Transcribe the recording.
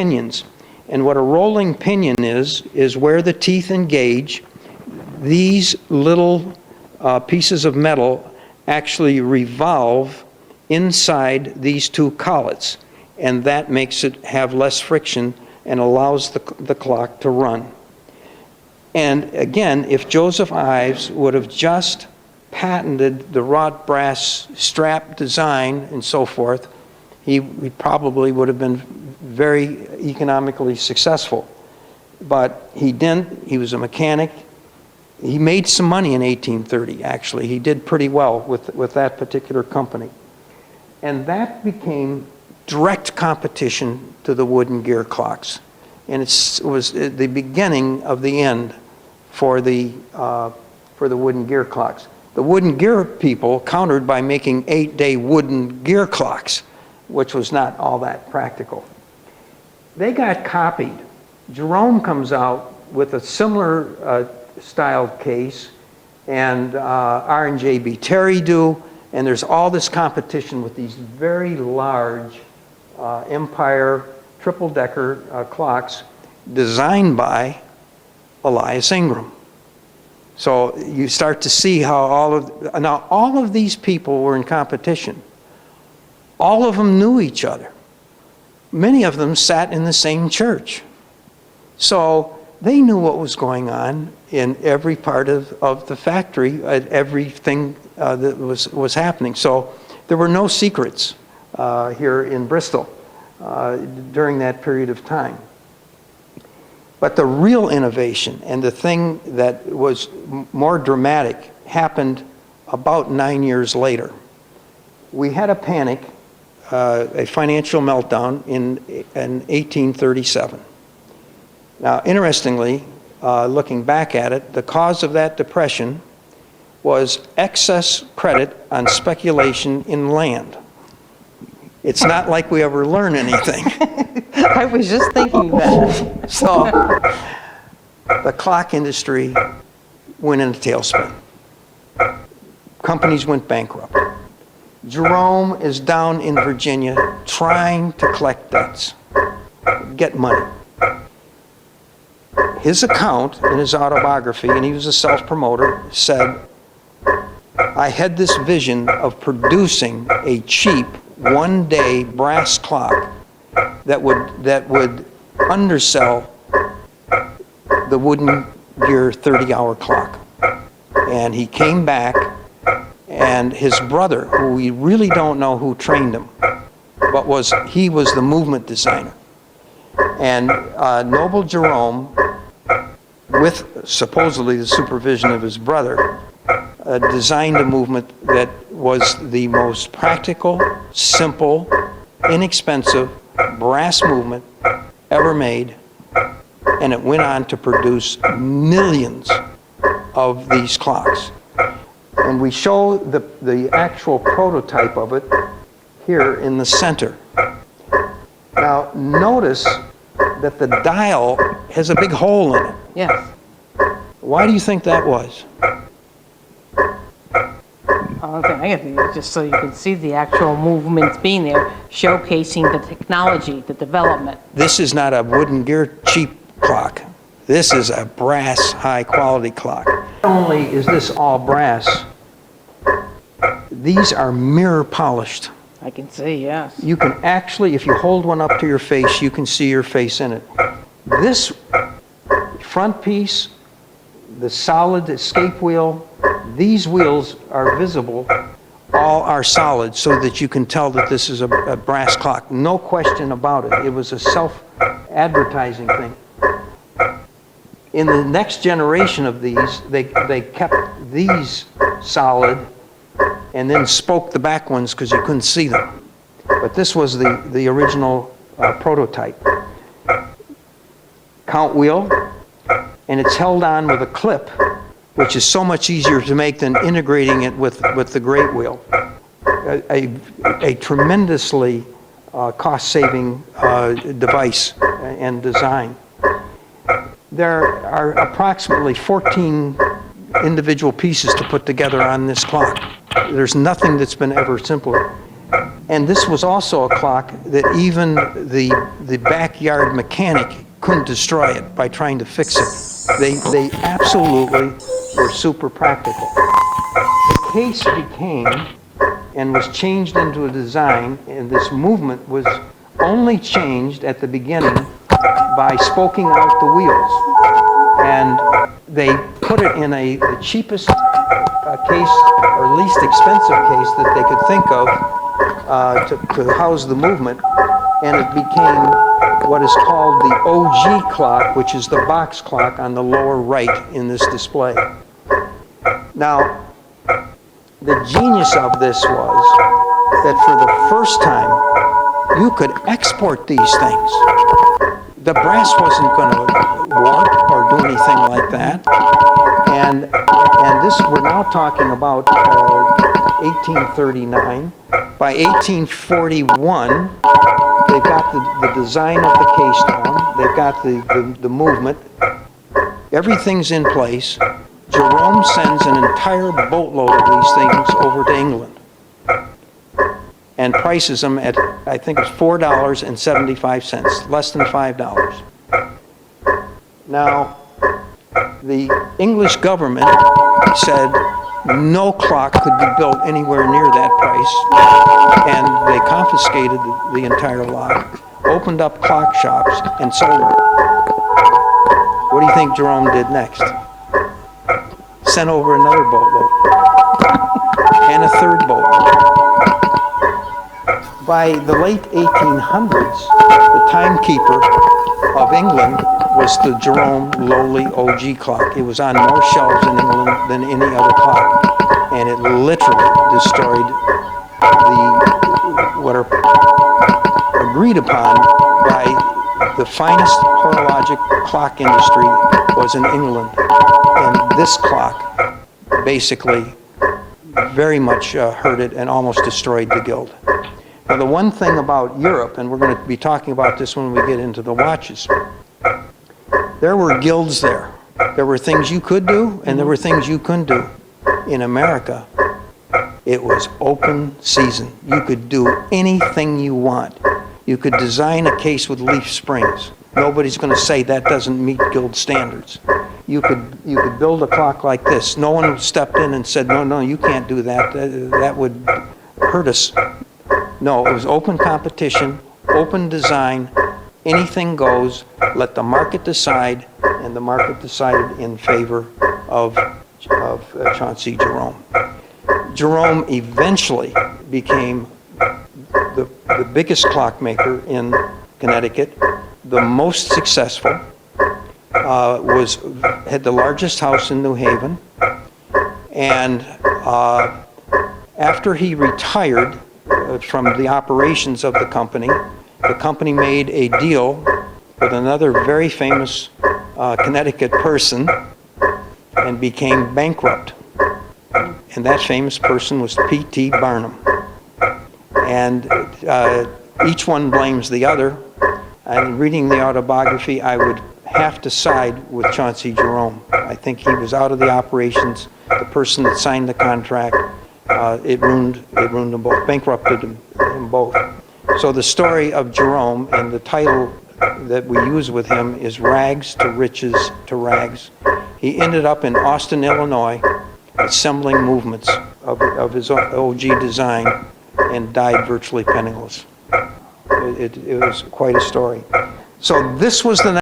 pinions. And what a rolling pinion is where the teeth engage. These little pieces of metal actually revolve inside these two collets, and that makes it have less friction and allows the clock to run. And again, if Joseph Ives would have just patented the wrought brass strap design and so forth, he probably would have been very economically successful. But he didn't. He was a mechanic. He made some money in 1830, actually. He did pretty well with that particular company. And that became direct competition to the wooden gear clocks. And it was the beginning of the end for the wooden gear clocks. The wooden gear people countered by making 8-day wooden gear clocks, which was not all that practical. They got copied. Jerome comes out with a similar styled case, and R&J.B. Terry do, and there's all this competition with these very large Empire triple-decker clocks designed by Elias Ingram. So you start to see how all of these people were in competition. All of them knew each other. Many of them sat in the same church. So they knew what was going on in every part of the factory, everything that was happening. So there were no secrets here in Bristol during that period of time. But the real innovation and the thing that was more dramatic happened about 9 years later. We had a panic, a financial meltdown in 1837. Now, interestingly, looking back at it, the cause of that depression was excess credit on speculation in land. It's not like we ever learn anything. I was just thinking that. So the clock industry went in a tailspin. Companies went bankrupt. Jerome is down in Virginia trying to collect debts, get money. His account in his autobiography, and he was a self-promoter, said, "I had this vision of producing a cheap one-day brass clock that would undersell the wooden gear 30-hour clock." And he came back, and his brother, who we really don't know who trained him, but he was the movement designer. And Noble Jerome, with supposedly the supervision of his brother, designed a movement that was the most practical, simple, inexpensive brass movement ever made, and it went on to produce millions of these clocks. And we show the actual prototype of it here in the center. Now notice that the dial has a big hole in it. Yes. Why do you think that was? I guess just so you can see the actual movements being there, showcasing the technology, the development. This is not a wooden gear cheap clock. This is a brass high quality clock. Not only is this all brass, these are mirror polished. I can see, yes. You can actually, if you hold one up to your face, you can see your face in it. This front piece, the solid escape wheel, these wheels are visible, all are solid, so that you can tell that this is a brass clock. No question about it. It was a self-advertising thing. In the next generation of these, they kept these solid and then spoke the back ones because you couldn't see them. But this was the original prototype. Count wheel, and it's held on with a clip, which is so much easier to make than integrating it with the great wheel. A tremendously cost-saving device and design. There are approximately 14 individual pieces to put together on this clock. There's nothing that's been ever simpler. And this was also a clock that even the backyard mechanic couldn't destroy it by trying to fix it. They absolutely were super practical. The case became and was changed into a design, and this movement was only changed at the beginning by spoking out the wheels. And they put it in the cheapest case, or least expensive case that they could think of to house the movement, and it became what is called the OG clock, which is the box clock on the lower right in this display. Now, the genius of this was that for the first time, you could export these things. The brass wasn't going to warp or do anything like that. And this, we're now talking about 1839. By 1841, they've got the design of the case down. They've got the movement. Everything's in place. Jerome sends an entire boatload of these things over to England and prices them at, I think it's $4.75, less than $5. Now, the English government said no clock could be built anywhere near that price, and they confiscated the entire lot, opened up clock shops, and sold them. What do you think Jerome did next? Sent over another boatload, and a third boatload. By the late 1800s, the timekeeper of England was the Jerome lowly OG clock. It was on more shelves in England than any other clock, and it literally destroyed what are agreed upon by the finest horologic clock industry was in England. And this clock basically very much hurt it and almost destroyed the guild. Now, the one thing about Europe, and we're going to be talking about this when we get into the watches, there were guilds there. There were things you could do, and there were things you couldn't do. In America, it was open season. You could do anything you want. You could design a case with leaf springs. Nobody's going to say that doesn't meet guild standards. You could build a clock like this. No one stepped in and said, no, you can't do that. That would hurt us. No, it was open competition, open design, anything goes, let the market decide, and the market decided in favor of Chauncey Jerome. Jerome eventually became the biggest clockmaker in Connecticut, the most successful, had the largest house in New Haven, and after he retired from the operations of the company made a deal with another very famous Connecticut person and became bankrupt. And that famous person was P.T. Barnum. And each one blames the other. And reading the autobiography, I would have to side with Chauncey Jerome. I think he was out of the operations. The person that signed the contract, it ruined them both, bankrupted them both. So the story of Jerome, and the title that we use with him is Rags to Riches to Rags. He ended up in Austin, Illinois, assembling movements of his OG design, and died virtually penniless. It was quite a story. So this was the